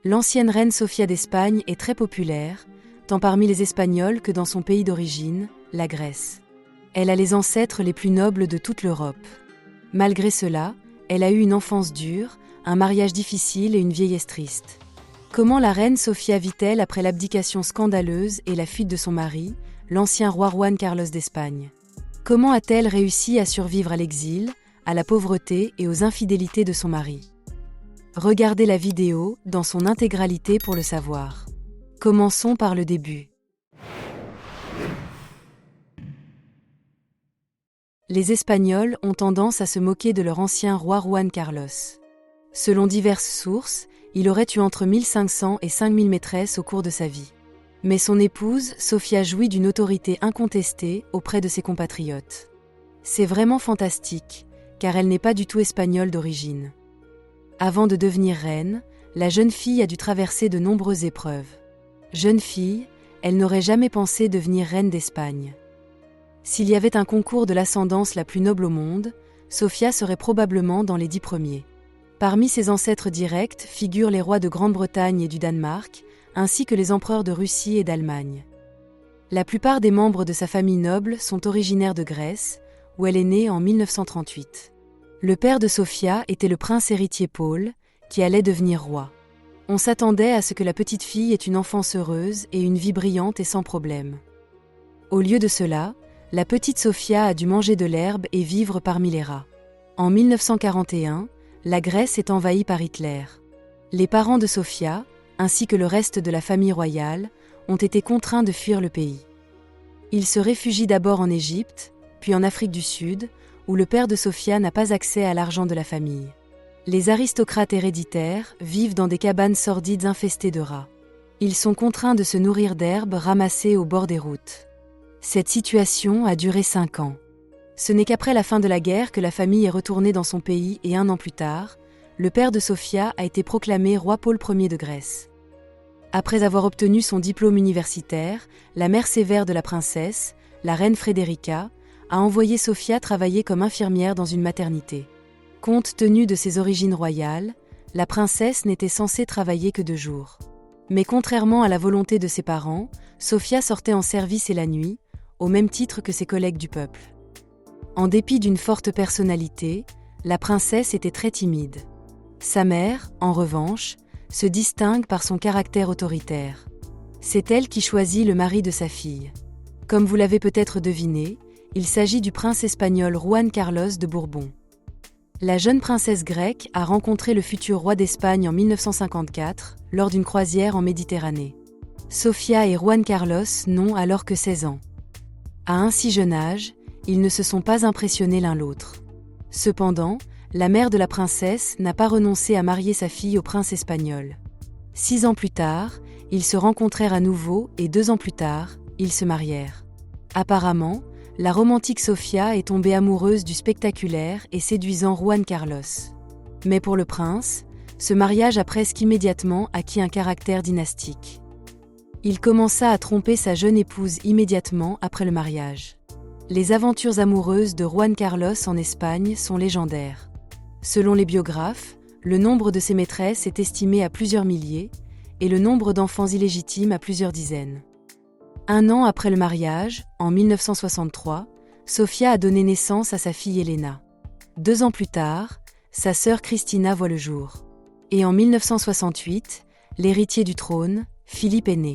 L'ancienne reine Sofia d'Espagne est très populaire, tant parmi les Espagnols que dans son pays d'origine, la Grèce. Elle a les ancêtres les plus nobles de toute l'Europe. Malgré cela, elle a eu une enfance dure, un mariage difficile et une vieillesse triste. Comment la reine Sofia vit-elle après l'abdication scandaleuse et la fuite de son mari, l'ancien roi Juan Carlos d'Espagne? Comment a-t-elle réussi à survivre à l'exil, à la pauvreté et aux infidélités de son mari? Regardez la vidéo dans son intégralité pour le savoir. Commençons par le début. Les Espagnols ont tendance à se moquer de leur ancien roi Juan Carlos. Selon diverses sources, il aurait eu entre 1500 et 5000 maîtresses au cours de sa vie. Mais son épouse, Sofia, jouit d'une autorité incontestée auprès de ses compatriotes. C'est vraiment fantastique, car elle n'est pas du tout espagnole d'origine. Avant de devenir reine, la jeune fille a dû traverser de nombreuses épreuves. Jeune fille, elle n'aurait jamais pensé devenir reine d'Espagne. S'il y avait un concours de l'ascendance la plus noble au monde, Sofia serait probablement dans les 10 premiers. Parmi ses ancêtres directs figurent les rois de Grande-Bretagne et du Danemark, ainsi que les empereurs de Russie et d'Allemagne. La plupart des membres de sa famille noble sont originaires de Grèce, où elle est née en 1938. Le père de Sofia était le prince héritier Paul, qui allait devenir roi. On s'attendait à ce que la petite fille ait une enfance heureuse et une vie brillante et sans problème. Au lieu de cela, la petite Sofia a dû manger de l'herbe et vivre parmi les rats. En 1941, la Grèce est envahie par Hitler. Les parents de Sofia, ainsi que le reste de la famille royale, ont été contraints de fuir le pays. Ils se réfugient d'abord en Égypte, puis en Afrique du Sud, où le père de Sofia n'a pas accès à l'argent de la famille. Les aristocrates héréditaires vivent dans des cabanes sordides infestées de rats. Ils sont contraints de se nourrir d'herbes ramassées au bord des routes. Cette situation a duré 5 ans. Ce n'est qu'après la fin de la guerre que la famille est retournée dans son pays et 1 an plus tard, le père de Sofia a été proclamé roi Paul Ier de Grèce. Après avoir obtenu son diplôme universitaire, la mère sévère de la princesse, la reine Frédérica, a envoyé Sofia travailler comme infirmière dans une maternité. Compte tenu de ses origines royales, la princesse n'était censée travailler que 2 jours. Mais contrairement à la volonté de ses parents, Sofia sortait en service et la nuit, au même titre que ses collègues du peuple. En dépit d'une forte personnalité, la princesse était très timide. Sa mère, en revanche, se distingue par son caractère autoritaire. C'est elle qui choisit le mari de sa fille. Comme vous l'avez peut-être deviné, il s'agit du prince espagnol Juan Carlos de Bourbon. La jeune princesse grecque a rencontré le futur roi d'Espagne en 1954, lors d'une croisière en Méditerranée. Sofia et Juan Carlos n'ont alors que 16 ans. À un si jeune âge, ils ne se sont pas impressionnés l'un l'autre. Cependant, la mère de la princesse n'a pas renoncé à marier sa fille au prince espagnol. 6 ans plus tard, ils se rencontrèrent à nouveau et 2 ans plus tard, ils se marièrent. Apparemment, la romantique Sofia est tombée amoureuse du spectaculaire et séduisant Juan Carlos. Mais pour le prince, ce mariage a presque immédiatement acquis un caractère dynastique. Il commença à tromper sa jeune épouse immédiatement après le mariage. Les aventures amoureuses de Juan Carlos en Espagne sont légendaires. Selon les biographes, le nombre de ses maîtresses est estimé à plusieurs milliers, et le nombre d'enfants illégitimes à plusieurs dizaines. 1 an après le mariage, en 1963, Sofia a donné naissance à sa fille Elena. 2 ans plus tard, sa sœur Cristina voit le jour. Et en 1968, l'héritier du trône, Philippe est né.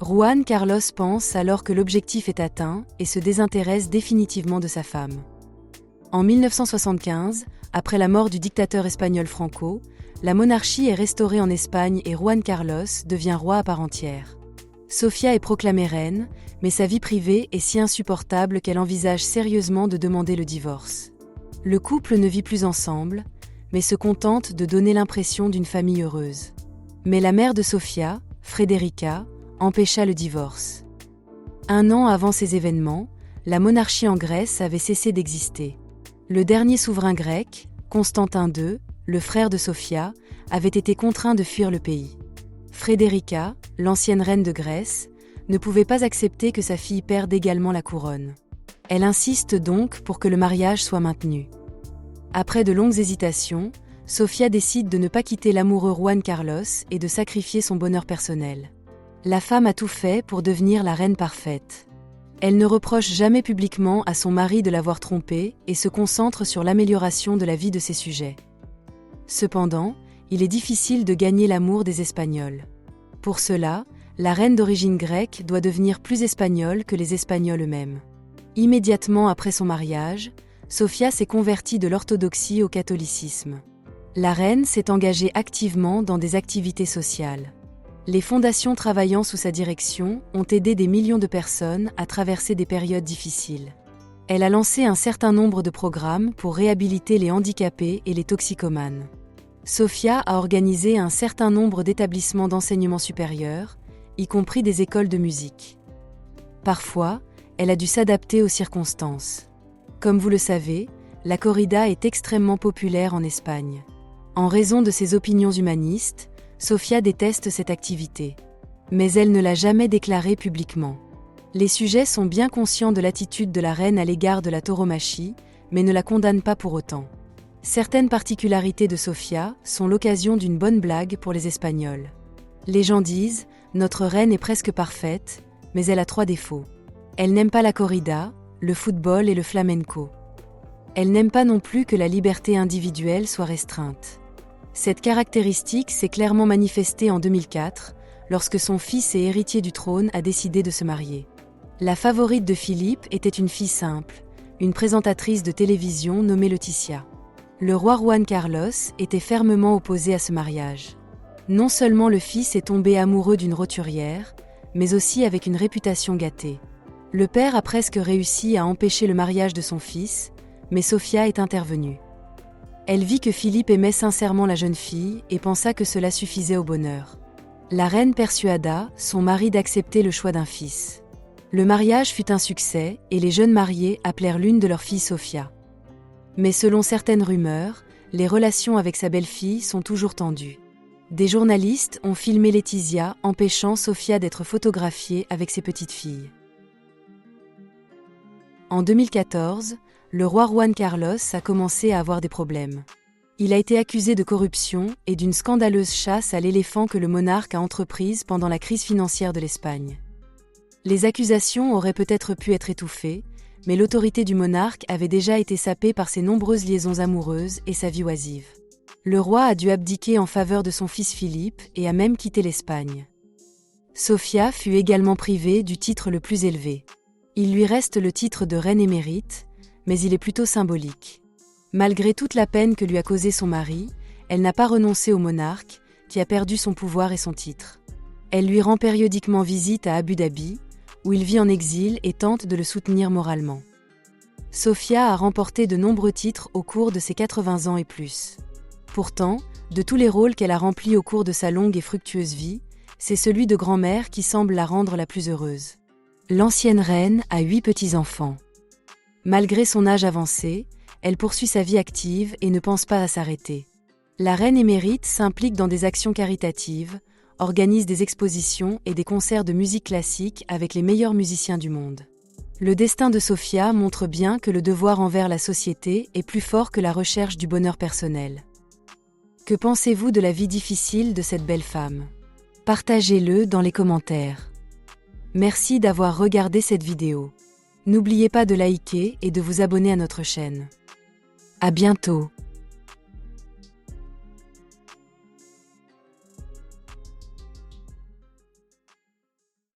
Juan Carlos pense alors que l'objectif est atteint et se désintéresse définitivement de sa femme. En 1975, après la mort du dictateur espagnol Franco, la monarchie est restaurée en Espagne et Juan Carlos devient roi à part entière. Sofia est proclamée reine, mais sa vie privée est si insupportable qu'elle envisage sérieusement de demander le divorce. Le couple ne vit plus ensemble, mais se contente de donner l'impression d'une famille heureuse. Mais la mère de Sofia, Frédérica, empêcha le divorce. 1 an avant ces événements, la monarchie en Grèce avait cessé d'exister. Le dernier souverain grec, Constantin II, le frère de Sofia, avait été contraint de fuir le pays. Frédérica, l'ancienne reine de Grèce, ne pouvait pas accepter que sa fille perde également la couronne. Elle insiste donc pour que le mariage soit maintenu. Après de longues hésitations, Sofia décide de ne pas quitter l'amoureux Juan Carlos et de sacrifier son bonheur personnel. La femme a tout fait pour devenir la reine parfaite. Elle ne reproche jamais publiquement à son mari de l'avoir trompée et se concentre sur l'amélioration de la vie de ses sujets. Cependant, il est difficile de gagner l'amour des Espagnols. Pour cela, la reine d'origine grecque doit devenir plus espagnole que les Espagnols eux-mêmes. Immédiatement après son mariage, Sofia s'est convertie de l'orthodoxie au catholicisme. La reine s'est engagée activement dans des activités sociales. Les fondations travaillant sous sa direction ont aidé des millions de personnes à traverser des périodes difficiles. Elle a lancé un certain nombre de programmes pour réhabiliter les handicapés et les toxicomanes. Sofia a organisé un certain nombre d'établissements d'enseignement supérieur, y compris des écoles de musique. Parfois, elle a dû s'adapter aux circonstances. Comme vous le savez, la corrida est extrêmement populaire en Espagne. En raison de ses opinions humanistes, Sofia déteste cette activité. Mais elle ne l'a jamais déclarée publiquement. Les sujets sont bien conscients de l'attitude de la reine à l'égard de la tauromachie, mais ne la condamnent pas pour autant. Certaines particularités de Sofia sont l'occasion d'une bonne blague pour les Espagnols. Les gens disent « Notre reine est presque parfaite, mais elle a 3 défauts. Elle n'aime pas la corrida, le football et le flamenco. Elle n'aime pas non plus que la liberté individuelle soit restreinte. » Cette caractéristique s'est clairement manifestée en 2004, lorsque son fils et héritier du trône a décidé de se marier. La favorite de Philippe était une fille simple, une présentatrice de télévision nommée Laetitia. Le roi Juan Carlos était fermement opposé à ce mariage. Non seulement le fils est tombé amoureux d'une roturière, mais aussi avec une réputation gâtée. Le père a presque réussi à empêcher le mariage de son fils, mais Sofia est intervenue. Elle vit que Philippe aimait sincèrement la jeune fille et pensa que cela suffisait au bonheur. La reine persuada son mari d'accepter le choix d'un fils. Le mariage fut un succès et les jeunes mariés appelèrent l'une de leurs filles Sofia. Mais selon certaines rumeurs, les relations avec sa belle-fille sont toujours tendues. Des journalistes ont filmé Laetitia empêchant Sofia d'être photographiée avec ses petites filles. En 2014, le roi Juan Carlos a commencé à avoir des problèmes. Il a été accusé de corruption et d'une scandaleuse chasse à l'éléphant que le monarque a entreprise pendant la crise financière de l'Espagne. Les accusations auraient peut-être pu être étouffées, mais l'autorité du monarque avait déjà été sapée par ses nombreuses liaisons amoureuses et sa vie oisive. Le roi a dû abdiquer en faveur de son fils Philippe et a même quitté l'Espagne. Sofia fut également privée du titre le plus élevé. Il lui reste le titre de reine émérite, mais il est plutôt symbolique. Malgré toute la peine que lui a causée son mari, elle n'a pas renoncé au monarque, qui a perdu son pouvoir et son titre. Elle lui rend périodiquement visite à Abu Dhabi, où il vit en exil et tente de le soutenir moralement. Sofia a remporté de nombreux titres au cours de ses 80 ans et plus. Pourtant, de tous les rôles qu'elle a remplis au cours de sa longue et fructueuse vie, c'est celui de grand-mère qui semble la rendre la plus heureuse. L'ancienne reine a 8 petits-enfants. Malgré son âge avancé, elle poursuit sa vie active et ne pense pas à s'arrêter. La reine émérite s'implique dans des actions caritatives, organise des expositions et des concerts de musique classique avec les meilleurs musiciens du monde. Le destin de Sofia montre bien que le devoir envers la société est plus fort que la recherche du bonheur personnel. Que pensez-vous de la vie difficile de cette belle femme? Partagez-le dans les commentaires. Merci d'avoir regardé cette vidéo. N'oubliez pas de liker et de vous abonner à notre chaîne. À bientôt.